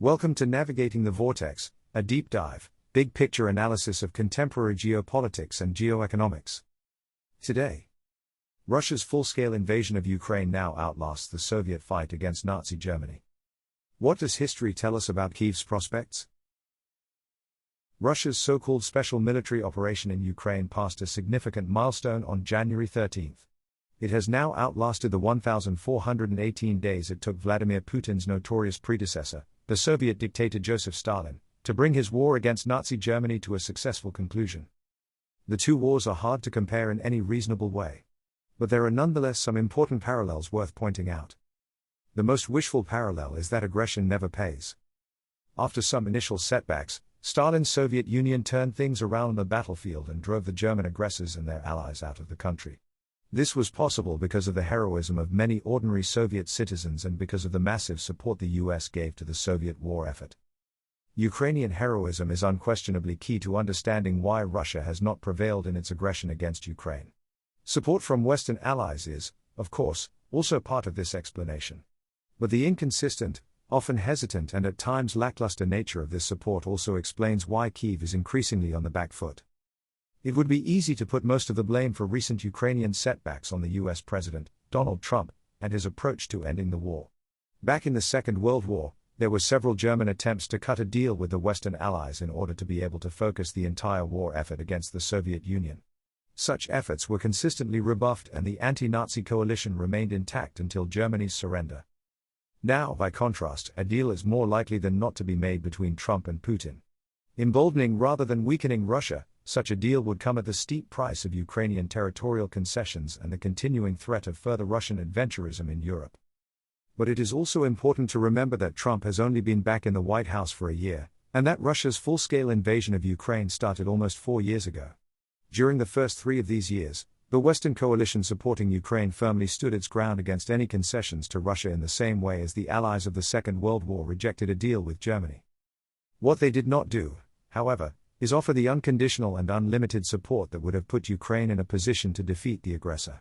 Welcome to Navigating the Vortex, a deep dive, big picture analysis of contemporary geopolitics and geoeconomics. Today, Russia's full-scale invasion of Ukraine now outlasts the Soviet fight against Nazi Germany. What does history tell us about Kyiv's prospects? Russia's so-called special military operation in Ukraine passed a significant milestone on January 13. It has now outlasted the 1,418 days it took Vladimir Putin's notorious predecessor, the Soviet dictator Joseph Stalin, to bring his war against Nazi Germany to a successful conclusion. The two wars are hard to compare in any reasonable way. But there are nonetheless some important parallels worth pointing out. The most wishful parallel is that aggression never pays. After some initial setbacks, Stalin's Soviet Union turned things around on the battlefield and drove the German aggressors and their allies out of the country. This was possible because of the heroism of many ordinary Soviet citizens and because of the massive support the US gave to the Soviet war effort. Ukrainian heroism is unquestionably key to understanding why Russia has not prevailed in its aggression against Ukraine. Support from Western allies is, of course, also part of this explanation. But the inconsistent, often hesitant and at times lackluster nature of this support also explains why Kyiv is increasingly on the back foot. It would be easy to put most of the blame for recent Ukrainian setbacks on the US President, Donald Trump, and his approach to ending the war. Back in the Second World War, there were several German attempts to cut a deal with the Western Allies in order to be able to focus the entire war effort against the Soviet Union. Such efforts were consistently rebuffed and the anti-Nazi coalition remained intact until Germany's surrender. Now, by contrast, a deal is more likely than not to be made between Trump and Putin. Emboldening rather than weakening Russia, such a deal would come at the steep price of Ukrainian territorial concessions and the continuing threat of further Russian adventurism in Europe. But it is also important to remember that Trump has only been back in the White House for a year, and that Russia's full-scale invasion of Ukraine started almost 4 years ago. During the first 3 of these years, the Western coalition supporting Ukraine firmly stood its ground against any concessions to Russia in the same way as the allies of the Second World War rejected a deal with Germany. What they did not do, however, is offer the unconditional and unlimited support that would have put Ukraine in a position to defeat the aggressor.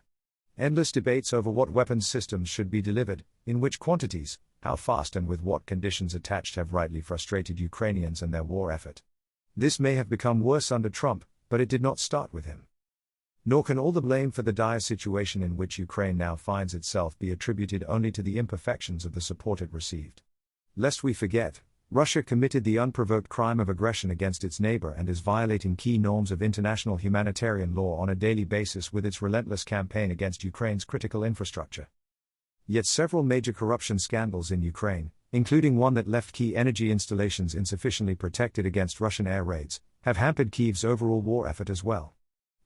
Endless debates over what weapons systems should be delivered, in which quantities, how fast and with what conditions attached have rightly frustrated Ukrainians and their war effort. This may have become worse under Trump, but it did not start with him. Nor can all the blame for the dire situation in which Ukraine now finds itself be attributed only to the imperfections of the support it received. Lest we forget, Russia committed the unprovoked crime of aggression against its neighbor and is violating key norms of international humanitarian law on a daily basis with its relentless campaign against Ukraine's critical infrastructure. Yet several major corruption scandals in Ukraine, including one that left key energy installations insufficiently protected against Russian air raids, have hampered Kyiv's overall war effort as well.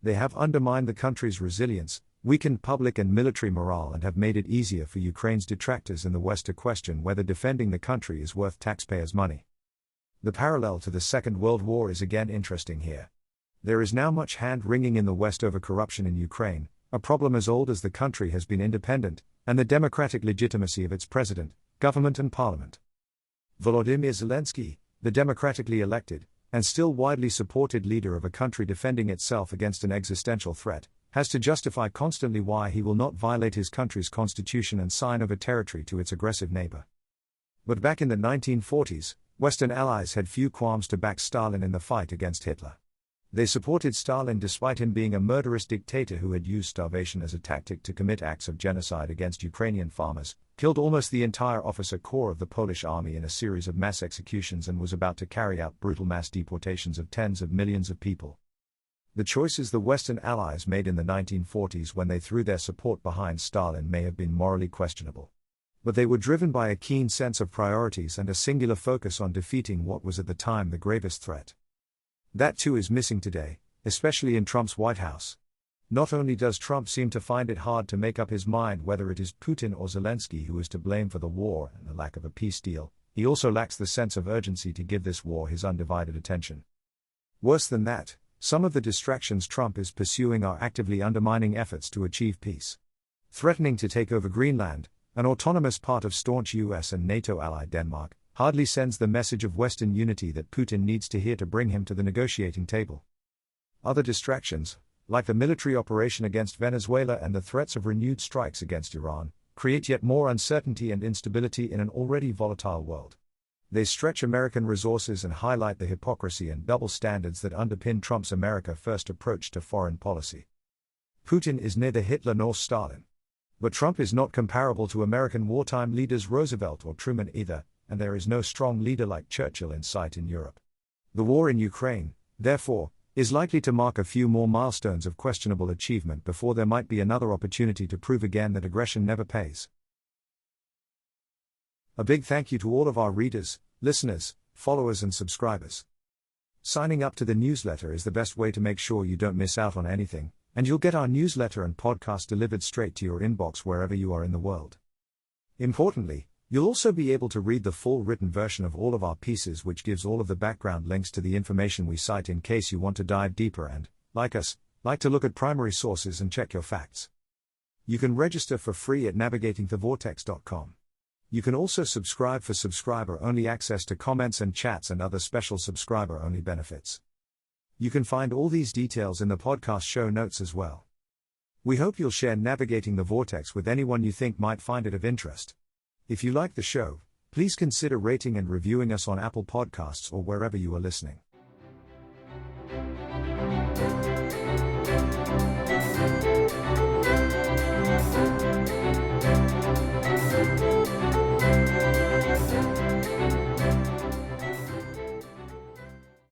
They have undermined the country's resilience, weakened public and military morale and have made it easier for Ukraine's detractors in the West to question whether defending the country is worth taxpayers' money. The parallel to the Second World War is again interesting here. There is now much hand-wringing in the West over corruption in Ukraine, a problem as old as the country has been independent, and the democratic legitimacy of its president, government and parliament. Volodymyr Zelensky, the democratically elected, and still widely supported leader of a country defending itself against an existential threat, has to justify constantly why he will not violate his country's constitution and sign over territory to its aggressive neighbor. But back in the 1940s, Western allies had few qualms to back Stalin in the fight against Hitler. They supported Stalin despite him being a murderous dictator who had used starvation as a tactic to commit acts of genocide against Ukrainian farmers, killed almost the entire officer corps of the Polish army in a series of mass executions and was about to carry out brutal mass deportations of tens of millions of people. The choices the Western allies made in the 1940s when they threw their support behind Stalin may have been morally questionable. But they were driven by a keen sense of priorities and a singular focus on defeating what was at the time the gravest threat. That too is missing today, especially in Trump's White House. Not only does Trump seem to find it hard to make up his mind whether it is Putin or Zelensky who is to blame for the war and the lack of a peace deal, he also lacks the sense of urgency to give this war his undivided attention. Worse than that, some of the distractions Trump is pursuing are actively undermining efforts to achieve peace. Threatening to take over Greenland, an autonomous part of staunch US and NATO ally Denmark, hardly sends the message of Western unity that Putin needs to hear to bring him to the negotiating table. Other distractions, like the military operation against Venezuela and the threats of renewed strikes against Iran, create yet more uncertainty and instability in an already volatile world. They stretch American resources and highlight the hypocrisy and double standards that underpin Trump's America First approach to foreign policy. Putin is neither Hitler nor Stalin. But Trump is not comparable to American wartime leaders Roosevelt or Truman either, and there is no strong leader like Churchill in sight in Europe. The war in Ukraine, therefore, is likely to mark a few more milestones of questionable achievement before there might be another opportunity to prove again that aggression never pays. A big thank you to all of our readers, listeners, followers and subscribers. Signing up to the newsletter is the best way to make sure you don't miss out on anything, and you'll get our newsletter and podcast delivered straight to your inbox wherever you are in the world. Importantly, you'll also be able to read the full written version of all of our pieces, which gives all of the background links to the information we cite in case you want to dive deeper and, like us, like to look at primary sources and check your facts. You can register for free at navigatingthevortex.com. You can also subscribe for subscriber-only access to comments and chats and other special subscriber-only benefits. You can find all these details in the podcast show notes as well. We hope you'll share Navigating the Vortex with anyone you think might find it of interest. If you like the show, please consider rating and reviewing us on Apple Podcasts or wherever you are listening.